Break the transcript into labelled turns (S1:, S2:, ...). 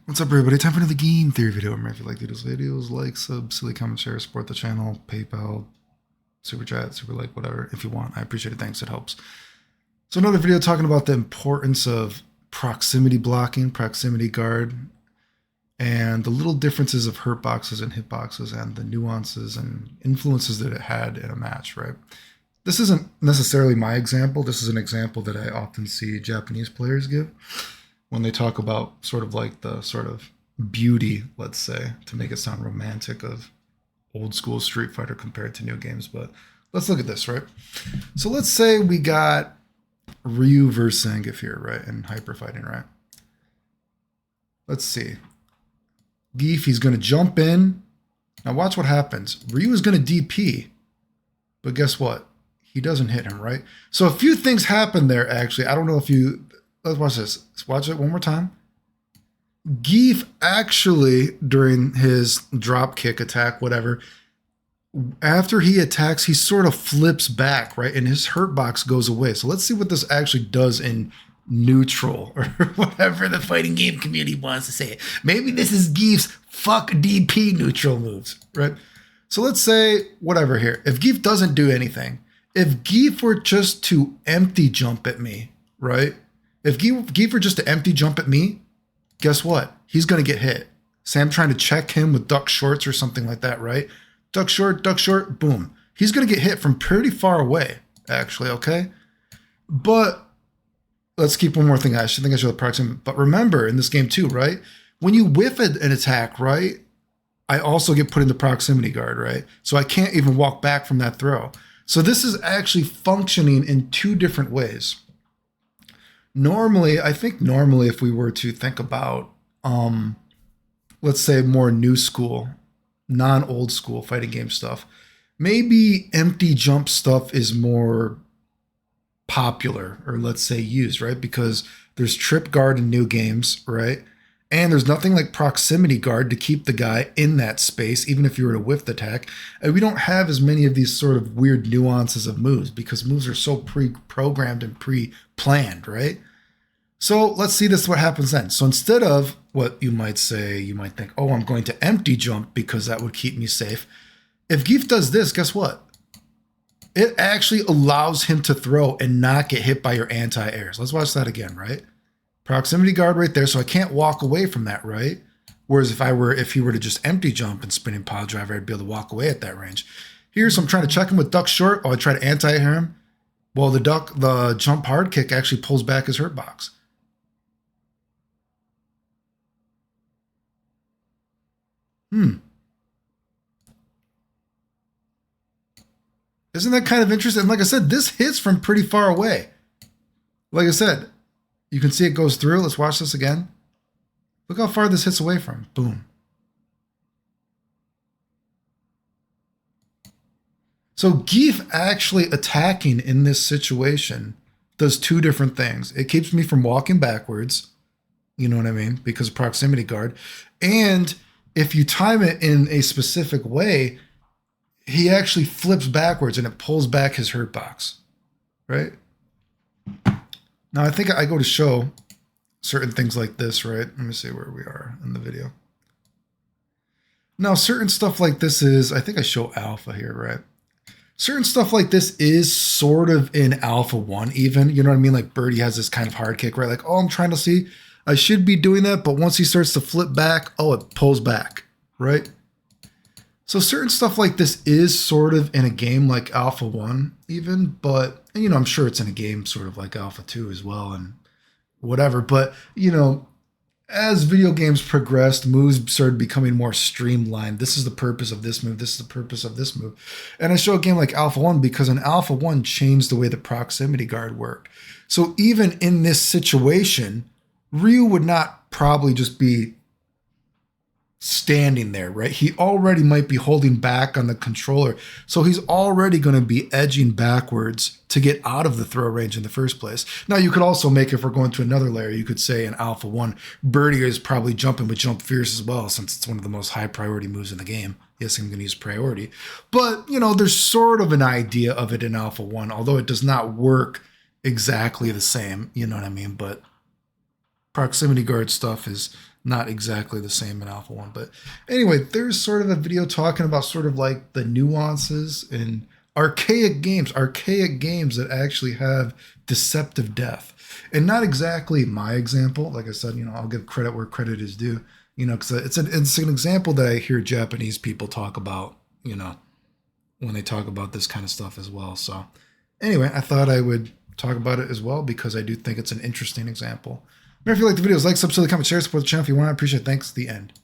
S1: What's up, everybody? Time for another game theory video. Remember, if you like these videos, like, sub, silly comment, share, support the channel, PayPal, super chat, super like, whatever. If you want, I appreciate it. Thanks, it helps. So another video talking about the importance of proximity blocking, proximity guard, and the little differences of hurt boxes and hit boxes, and the nuances and influences that it had in a match. Right. This isn't necessarily my example. This is an example that I often see Japanese players give when they talk about sort of like the sort of beauty, let's say, to make it sound romantic, of old school Street Fighter compared to new games. But let's look at this, right? So let's say we got Ryu versus Geif here, right? In hyper fighting, right? Let's see. Geif, he's going to jump in. Now watch what happens. Ryu is going to DP, but guess what? He doesn't hit him, right? So a few things happen there, actually. I don't know if you... Let's watch this. Let's watch it one more time. Geif actually, during his drop kick attack, whatever, after he attacks, he sort of flips back, right? And his hurt box goes away. So let's see what this actually does in neutral, or whatever the fighting game community wants to say. Maybe this is Geif's fuck DP neutral moves, right? So let's say, whatever here. If Geif doesn't do anything, if Geif were just to empty jump at me, right? If Geif were just to empty jump at me, guess what? He's going to get hit. Say I'm trying to check him with duck shorts or something like that, right? Duck short, boom. He's going to get hit from pretty far away, actually, okay? But let's keep one more thing. I think I should proximity. But remember, in this game too, right? When you whiff an attack, right? I also get put in the proximity guard, right? So I can't even walk back from that throw. So this is actually functioning in two different ways. Normally, I think if we were to think about, let's say more new school, non-old school fighting game stuff, maybe empty jump stuff is more popular, or let's say used, right? Because there's trip guard in new games, right? And there's nothing like proximity guard to keep the guy in that space, even if you were to whiff the attack. And we don't have as many of these sort of weird nuances of moves because moves are so pre-programmed and pre-planned, right? So let's see this, what happens then. So instead of what you might say, you might think, oh, I'm going to empty jump because that would keep me safe. If Geif does this, guess what? It actually allows him to throw and not get hit by your anti-airs. Let's watch that again, right? Proximity guard right there, so I can't walk away from that, right? Whereas if he were to just empty jump and spinning pile driver, I'd be able to walk away at that range. Here, so I'm trying to check him with duck short. Oh, I try to anti-air him. Well, the jump hard kick actually pulls back his hurt box. Isn't that kind of interesting? And like I said, this hits from pretty far away. Like I said, you can see it goes through. Let's watch this again. Look how far this hits away from. Boom. So Geif actually attacking in this situation does two different things. It keeps me from walking backwards. You know what I mean? Because of proximity guard. And if you time it in a specific way, he actually flips backwards and it pulls back his hurt box, right? Now, I think I go to show certain things like this, right? Let me see where we are in the video. Now, certain stuff like this is, I think I show alpha here, right? Certain stuff like this is sort of in alpha 1 even, you know what I mean? Like Birdie has this kind of hard kick, right? Like, oh, I'm trying to see, I should be doing that, but once he starts to flip back, oh, it pulls back, right? So certain stuff like this is sort of in a game like Alpha 1 even, but, you know, I'm sure it's in a game sort of like Alpha 2 as well and whatever. But, you know, as video games progressed, moves started becoming more streamlined. This is the purpose of this move. This is the purpose of this move. And I show a game like Alpha 1 because in Alpha 1 changed the way the proximity guard worked. So even in this situation, Ryu would not probably just be standing there, right? He already might be holding back on the controller. So he's already going to be edging backwards to get out of the throw range in the first place. Now, you could also make, if we're going to another layer, you could say in Alpha 1, Birdie is probably jumping with Jump Fierce as well, since it's one of the most high priority moves in the game. Yes, I'm going to use priority. But, you know, there's sort of an idea of it in Alpha 1, although it does not work exactly the same, you know what I mean? But proximity guard stuff is not exactly the same in Alpha 1. But anyway, there's sort of a video talking about sort of like the nuances in archaic games that actually have deceptive death. And not exactly my example. Like I said, I'll give credit where credit is due, because it's an example that I hear Japanese people talk about, when they talk about this kind of stuff as well. So anyway, I thought I would talk about it as well because I do think it's an interesting example. Remember, if you like the videos, like, subscribe, comment, share, support the channel if you want. I appreciate it. Thanks. The end.